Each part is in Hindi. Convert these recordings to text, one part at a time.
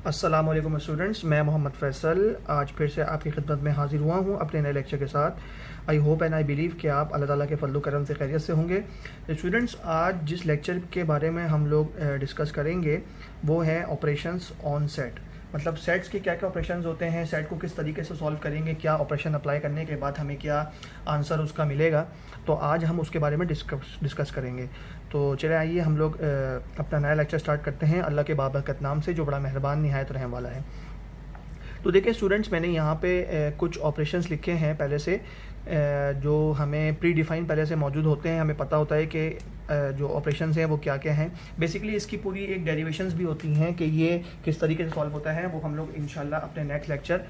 अस्सलामुअलैकुम स्टूडेंट्स, मैं मोहम्मद फैसल आज फिर से आपकी खिदमत में हाजिर हुआ हूँ अपने नए लेक्चर के साथ। I hope and I believe कि आप अल्लाह ताला के फजल करम से खैरियत से होंगे। स्टूडेंट्स, आज जिस लेक्चर के बारे में हम लोग डिस्कस करेंगे वो है ऑपरेशंस ऑन सेट। मतलब सेट्स के क्या क्या ऑपरेशंस होते हैं, सेट को किस तरीके से सॉल्व करेंगे, क्या ऑपरेशन अप्लाई करने के बाद हमें क्या आंसर उसका मिलेगा, तो आज हम उसके बारे में डिस्कस करेंगे। तो चले आइए हम लोग अपना नया लेक्चर स्टार्ट करते हैं अल्लाह के बाबरकत नाम से, जो बड़ा मेहरबान निहायत रहम वाला है। तो देखिए स्टूडेंट्स, मैंने यहाँ पे कुछ ऑपरेशंस लिखे हैं पहले से, जो हमें प्री डिफाइन पहले से मौजूद होते हैं। हमें पता होता है कि जो ऑपरेशंस हैं वो क्या क्या हैं। बेसिकली इसकी पूरी एक डेरिवेशंस भी होती हैं कि ये किस तरीके से सॉल्व होता है। वो हम लोग इंशाल्लाह अपने नेक्स्ट लेक्चर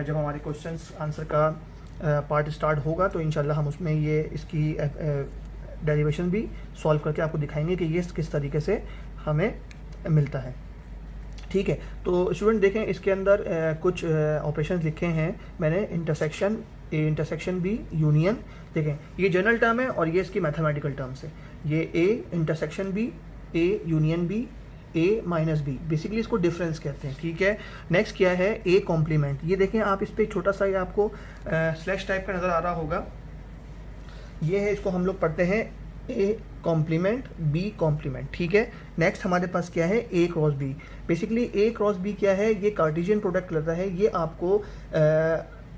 जब हमारे क्वेश्चंस आंसर का पार्ट स्टार्ट होगा तो इंशाल्लाह हम उसमें ये इसकी डेरिवेशन भी सॉल्व करके आपको दिखाएंगे कि ये किस तरीके से हमें मिलता है। ठीक है, तो स्टूडेंट देखें इसके अंदर कुछ ऑपरेशंस लिखे हैं मैंने। Intersection A, intersection B, union. देखें ये जनरल टर्म है और ये इसकी मैथमेटिकल टर्म्स है। ये A intersection B, A union B, A minus B, basically इसको डिफरेंस कहते हैं। ठीक है, नेक्स्ट क्या है, ए कॉम्प्लीमेंट। ये देखें आप इस पर छोटा सा ये आपको स्लैश टाइप का नज़र आ रहा होगा, ये है, इसको हम लोग पढ़ते हैं ए कॉम्प्लीमेंट बी कॉम्प्लीमेंट। ठीक है, नेक्स्ट हमारे पास क्या है, ए क्रॉस बी। बेसिकली ए क्रॉस बी क्या है, ये कार्टेशियन प्रोडक्ट लेता है। ये आपको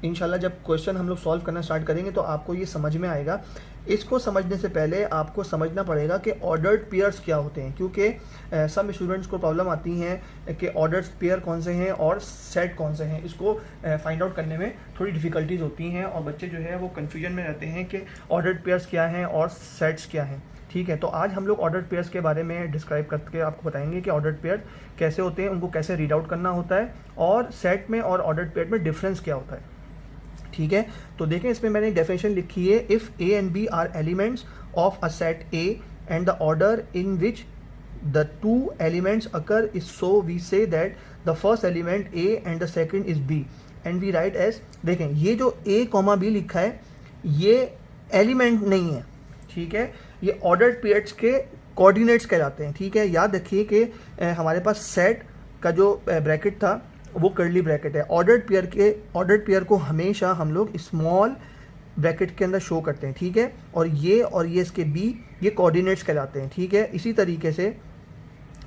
इंशाल्लाह जब क्वेश्चन हम लोग सॉल्व करना स्टार्ट करेंगे तो आपको ये समझ में आएगा। इसको समझने से पहले आपको समझना पड़ेगा कि ऑर्डर्ड पेयर्स क्या होते हैं, क्योंकि सब स्टूडेंट्स को प्रॉब्लम आती हैं कि ऑर्डर्ड पेयर कौन से हैं और सेट कौन से हैं। इसको फाइंड आउट करने में थोड़ी डिफ़िकल्टीज होती हैं और बच्चे जो है वो कन्फ्यूजन में रहते हैं कि ऑर्डर्ड पेयर्स क्या हैं और सेट्स क्या हैं। ठीक है, तो आज हम लोग ऑर्डर्ड पेयर्स के बारे में डिस्क्राइब करके आपको बताएंगे कि ऑर्डर्ड पेयर कैसे होते हैं, उनको कैसे रीड आउट करना होता है और सेट में और ऑर्डर्ड पेयर में डिफरेंस क्या होता है। ठीक है, तो देखें इसमें मैंने एक डेफिनेशन लिखी है, if A and B are elements of a set A and the order in which the two elements occur is so we say that the first element A and the second is B and we write as. देखें ये जो ए कॉमा बी लिखा है ये एलिमेंट नहीं है। ठीक है, ये ऑर्डर्ड पेयर्स के कोऑर्डिनेट्स कहलाते हैं। ठीक है, याद रखिए कि हमारे पास सेट का जो ब्रैकेट था वो कर्ली ब्रैकेट है। ऑर्डर्ड पेयर को हमेशा हम लोग स्मॉल ब्रैकेट के अंदर शो करते हैं। ठीक है, और ये इसके बी ये कोऑर्डिनेट्स कहलाते हैं। ठीक है, इसी तरीके से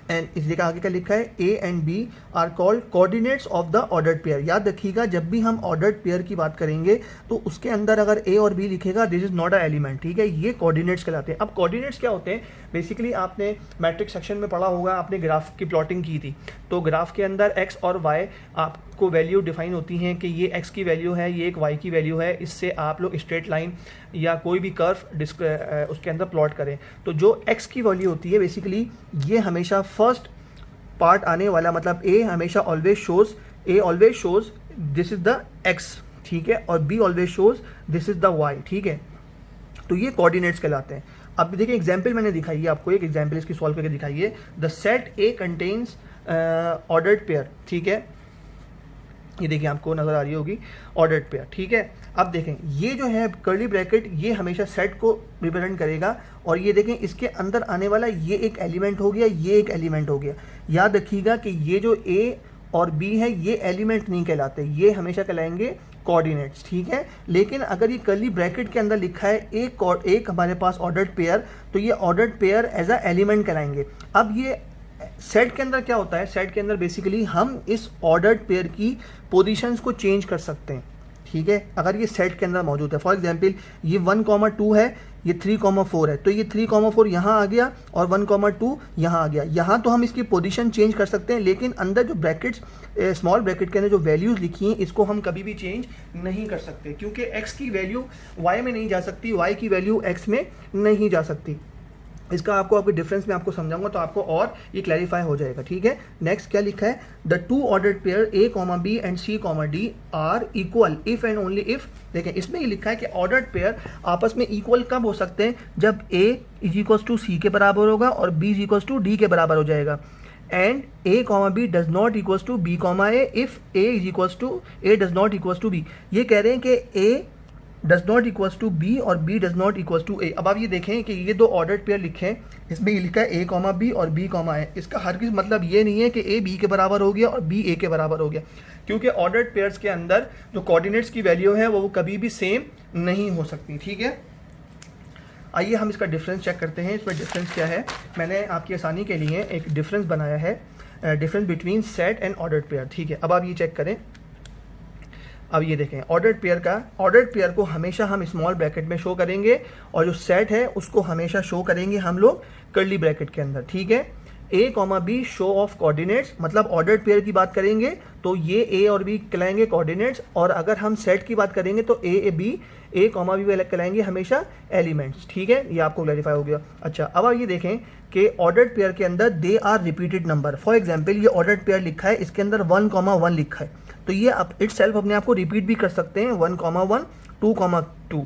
एंड इस जगह आगे का लिखा है A and B are called coordinates of the ordered pair. याद रखिएगा जब भी हम ऑर्डर्ड पेयर की बात करेंगे तो उसके अंदर अगर ए और बी लिखेगा this is not a element. ठीक है, ये कोऑर्डिनेट्स कहलाते हैं। अब कोऑर्डिनेट्स क्या होते हैं, बेसिकली आपने मैट्रिक्स सेक्शन में पढ़ा होगा, आपने ग्राफ की प्लॉटिंग की थी। तो ग्राफ के अंदर एक्स और वाई आपको वैल्यू डिफाइन होती हैं कि ये एक्स की वैल्यू है, ये एक वाई की वैल्यू है। इससे आप लोग स्ट्रेट लाइन या कोई भी कर्व उसके अंदर प्लॉट करें तो जो एक्स की वैल्यू होती है बेसिकली ये हमेशा फर्स्ट पार्ट आने वाला, मतलब ए हमेशा always shows this is the x. ठीक है, और b always shows this is the y. ठीक है, तो ये कोऑर्डिनेट्स कहलाते हैं। अब देखिए एग्जाम्पल मैंने दिखाई है आपको, एक एग्जाम्पल इसकी सॉल्व करके दिखाइए। The set A contains ordered pair. ठीक है, ये देखिए आपको नजर आ रही होगी ऑर्डर्ड पेयर। ठीक है, अब देखें ये जो है कर्ली ब्रैकेट ये हमेशा सेट को रिप्रेजेंट करेगा और ये देखें इसके अंदर आने वाला ये एक एलिमेंट हो गया, ये एक एलिमेंट हो गया। याद रखिएगा कि ये जो ए और बी है ये एलिमेंट नहीं कहलाते, ये हमेशा कहलाएंगे कोऑर्डिनेट्स। ठीक है, लेकिन अगर ये कर्ली ब्रैकेट के अंदर लिखा है एक हमारे पास ऑर्डर्ड पेयर, तो ये ordered pair as a element कहलाएंगे। अब ये सेट के अंदर क्या होता है, सेट के अंदर बेसिकली हम इस ऑर्डर्ड पेयर की पोजीशंस को चेंज कर सकते हैं। ठीक है, अगर ये सेट के अंदर मौजूद है, फॉर एग्जांपल ये 1,2 है, ये 3,4 है, तो ये 3,4 यहाँ आ गया और 1,2 यहाँ आ गया। यहाँ तो हम इसकी पोजीशन चेंज कर सकते हैं, लेकिन अंदर जो ब्रैकेट्स स्मॉल ब्रैकेट के अंदर जो वैल्यूज़ लिखी हैं इसको हम कभी भी चेंज नहीं कर सकते, क्योंकि एक्स की वैल्यू वाई में नहीं जा सकती, वाई की वैल्यू एक्स में नहीं जा सकती। इसका आपके डिफरेंस में आपको समझाऊंगा तो आपको और ये क्लैरिफाई हो जाएगा। ठीक है, नेक्स्ट क्या लिखा है, the two ordered pair a comma b and c comma d are equal if and only if. देखें इसमें ये लिखा है कि ऑर्डर्ड पेयर आपस में इक्वल कब हो सकते हैं, जब A is equals to C के बराबर होगा और B is equals to D के बराबर हो जाएगा। And A comma B does not equals to B comma A if A is equals to A does not equals to B. ये कह रहे हैं कि A does not equals to B और B does not equals to A. अब आप ये देखें कि ये दो ऑर्डर्ड पेयर लिखे हैं, इसमें ये लिखा है ए कॉमा बी और बी कॉमा ए। इसका हर किस मतलब ये नहीं है कि ए बी के बराबर हो गया और बी ए के बराबर हो गया, क्योंकि ऑर्डर्ड पेयर्स के अंदर जो कोऑर्डिनेट्स की वैल्यू है वो कभी भी सेम नहीं हो सकती। ठीक है, आइए हम इसका डिफरेंस चेक करते हैं। इसमें डिफरेंस क्या है, मैंने आपकी आसानी के लिए एक डिफरेंस बनाया है, difference between set and ordered pair. ठीक है, अब आप ये चेक करें। अब ये देखें, ऑर्डर्ड पेयर को हमेशा हम स्मॉल ब्रैकेट में शो करेंगे और जो सेट है उसको हमेशा शो करेंगे हम लोग कर्ली ब्रैकेट के अंदर। ठीक है, A comma B show of coordinates, मतलब ऑर्डर्ड पेयर की बात करेंगे तो ये ए और बी कहलाएंगे कोऑर्डिनेट्स, और अगर हम सेट की बात करेंगे तो ए कॉमा बी कहलाएंगे हमेशा एलिमेंट्स। ठीक है, ये आपको क्लैरिफाई हो गया। अच्छा, अब आप ये देखें कि ऑर्डर्ड पेयर के अंदर they are repeated number. For example ये ऑर्डर्ड पेयर लिखा है, इसके अंदर 1,1 लिखा है, तो ये आप इटसेल्फ अपने आप को रिपीट भी कर सकते हैं। 1,1 2,2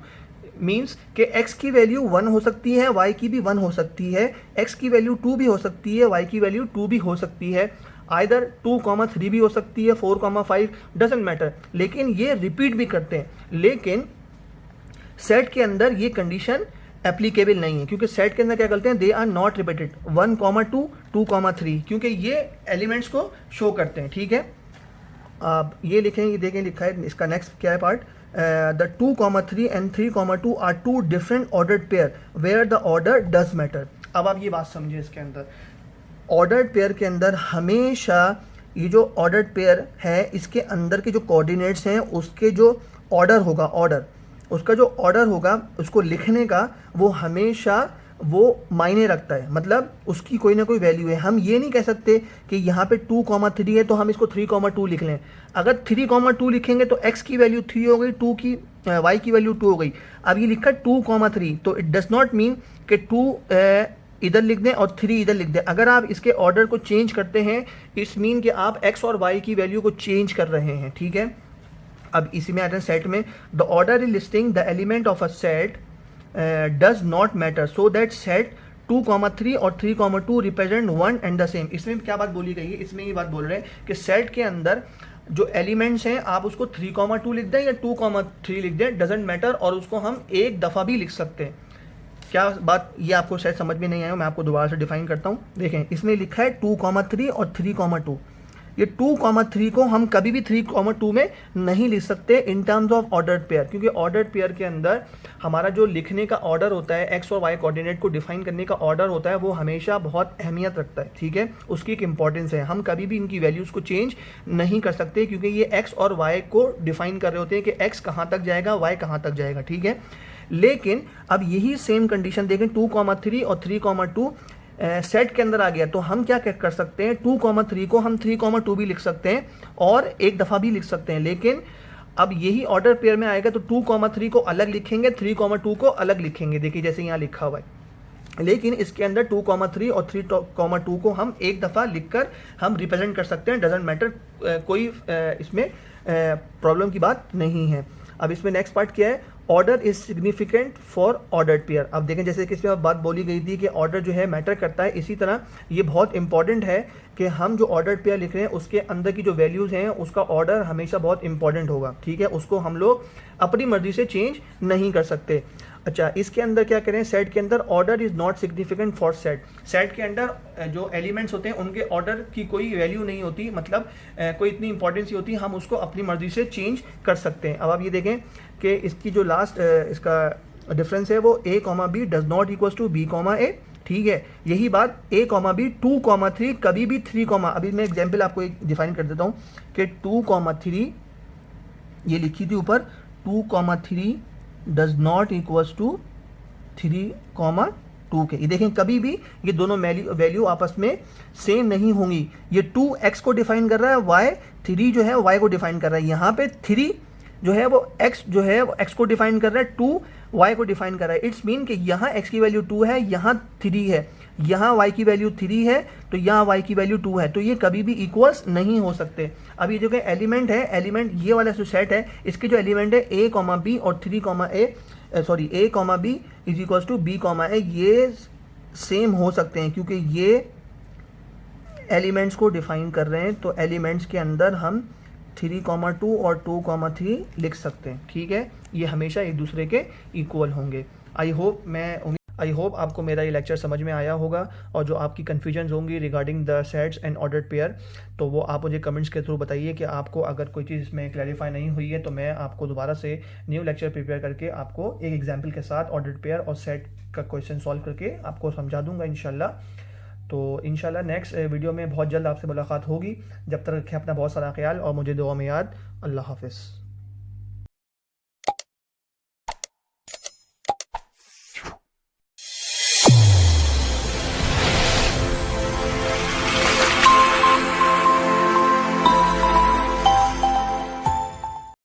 मीन्स कि x की वैल्यू 1 हो सकती है, y की भी 1 हो सकती है, x की वैल्यू 2 भी हो सकती है, y की वैल्यू 2 भी हो सकती है, आइदर 2,3 भी हो सकती है, 4,5 डजंट मैटर, लेकिन ये रिपीट भी करते हैं। लेकिन सेट के अंदर ये कंडीशन एप्लीकेबल नहीं है, क्योंकि सेट के अंदर क्या करते हैं, दे आर नॉट रिपीटेड 1,2 2,3, क्योंकि ये एलिमेंट्स को शो करते हैं। ठीक है, आप ये लिखें, ये देखें लिखा है, इसका नेक्स्ट क्या है part, the 2,3 and 3,2 are two different ordered pair where the order does matter. अब आप ये बात समझिए, इसके अंदर ऑर्डर्ड पेयर के अंदर हमेशा ये जो ऑर्डर्ड पेयर है इसके अंदर के जो कोऑर्डिनेट्स हैं उसके जो ऑर्डर होगा, उसका जो ऑर्डर होगा उसको लिखने का वो हमेशा वो मायने रखता है, मतलब उसकी कोई ना कोई वैल्यू है। हम ये नहीं कह सकते कि यहाँ पे 2,3 है तो हम इसको 3,2 लिख लें। अगर 3,2 लिखेंगे तो x की वैल्यू 3 हो गई, y की वैल्यू 2 हो गई। अब ये लिखा 2,3, तो इट डज नॉट मीन कि 2 इधर लिख दें और 3 इधर लिख दें। अगर आप इसके ऑर्डर को चेंज करते हैं इट्स मीन कि आप x और y की वैल्यू को चेंज कर रहे हैं। ठीक है, अब इसी में आते हैं सेट में, the order is listing the element of a set does not matter so that set 2,3 और 3,2 represent one and the same. इसमें क्या बात बोली गई है, इसमें ये बात बोल रहे हैं कि सेट के अंदर जो एलिमेंट्स हैं आप उसको 3,2 लिख दें या 2,3 लिख दें, डजेंट मैटर, और उसको हम एक दफ़ा भी लिख सकते हैं। क्या बात ये आपको शायद समझ में नहीं आया, मैं आपको दोबारा से डिफाइन करता हूँ। देखें, इसमें लिखा है 2,3 और 3,2, ये 2,3 को हम कभी भी 3,2 में नहीं लिख सकते in terms of ordered pair, क्योंकि ऑर्डर्ड पेयर के अंदर हमारा जो लिखने का ऑर्डर होता है, एक्स और वाई कोऑर्डिनेट को डिफाइन करने का ऑर्डर होता है, वो हमेशा बहुत अहमियत रखता है। ठीक है, उसकी एक इंपॉर्टेंस है, हम कभी भी इनकी वैल्यूज़ को चेंज नहीं कर सकते, क्योंकि ये एक्स और वाई को डिफाइन कर रहे होते हैं कि एक्स कहाँ तक जाएगा, वाई कहाँ तक जाएगा। ठीक है, लेकिन अब यही सेम कंडीशन देखें 2,3 और 3,2 सेट के अंदर आ गया, तो हम क्या कर सकते हैं, 2,3 को हम 3,2 भी लिख सकते हैं और एक दफ़ा भी लिख सकते हैं। लेकिन अब यही ऑर्डर पेयर में आएगा तो 2,3 को अलग लिखेंगे, 3,2 को अलग लिखेंगे। देखिए जैसे यहाँ लिखा हुआ है, लेकिन इसके अंदर 2,3 और 3,2 को हम एक दफ़ा लिखकर हम रिप्रेजेंट कर सकते हैं, डजेंट मैटर, कोई इसमें प्रॉब्लम की बात नहीं है। अब इसमें नेक्स्ट पार्ट क्या है, order is significant for ordered pair. अब देखें जैसे कि इसमें बात बोली गई थी कि ऑर्डर जो है मैटर करता है, इसी तरह ये बहुत इंपॉर्टेंट है कि हम जो ऑर्डर्ड पेयर लिख रहे हैं उसके अंदर की जो वैल्यूज़ हैं उसका ऑर्डर हमेशा बहुत इंपॉर्टेंट होगा। ठीक है, उसको हम लोग अपनी मर्जी से चेंज नहीं कर सकते। अच्छा, इसके अंदर क्या करें, सेट के अंदर order is not significant for set. Set के अंदर जो एलिमेंट्स होते हैं उनके ऑर्डर की कोई वैल्यू नहीं होती, मतलब कोई इतनी इंपॉर्टेंस ही होती, हम उसको अपनी मर्जी से चेंज कर सकते हैं। अब आप ये देखें कि इसकी जो लास्ट इसका डिफरेंस है वो a, b does not equals to b, a। ठीक है, यही बात a, b 2,3 कभी भी 3, अभी मैं एग्जाम्पल आपको एक डिफाइन कर देता हूँ कि 2,3 ये लिखी थी ऊपर, 2,3 डज नॉट इक्वल्स टू 3,2 के। ये देखें कभी भी ये दोनों वैल्यू आपस में सेम नहीं होंगी। ये 2x को डिफाइन कर रहा है, y 3 जो है y को डिफाइन कर रहा है। यहाँ पे 3 जो है वो x जो है वो x को डिफाइन कर रहा है, 2 y को डिफाइन कर रहा है। इट्स मीन कि यहाँ x की वैल्यू 2 है, यहाँ 3 है, यहाँ y की वैल्यू 3 है, तो यहाँ y की वैल्यू 2 है, तो ये कभी भी इक्वल्स नहीं हो सकते। अब ये जो कि एलिमेंट है, एलिमेंट ये वाला जो सेट है इसके जो एलिमेंट है a, b और 3, a, b is equals to b, a, ये सेम हो सकते हैं क्योंकि ये एलिमेंट्स को डिफाइन कर रहे हैं। तो एलिमेंट्स के अंदर हम 3,2 और 2,3 लिख सकते हैं, ठीक है। ये हमेशा एक दूसरे के इक्वल होंगे। आई होप आपको मेरा ये लेक्चर समझ में आया होगा, और जो आपकी कन्फ्यूजन्स होंगी regarding the sets and ordered pair, तो वो आप मुझे कमेंट्स के थ्रू बताइए कि आपको अगर कोई चीज़ इसमें क्लैरिफाई नहीं हुई है, तो मैं आपको दोबारा से न्यू लेक्चर प्रिपेयर करके आपको एक एग्जाम्पल के साथ ऑर्डर्ड पेयर और सेट का क्वेश्चन सॉल्व करके आपको समझा दूंगा इंशाल्लाह। तो इंशाल्लाह नेक्स्ट वीडियो में बहुत जल्द आपसे मुलाकात होगी। जब तक रखें अपना बहुत सारा ख्याल और मुझे दुआ में याद। अल्लाह हाफिज़।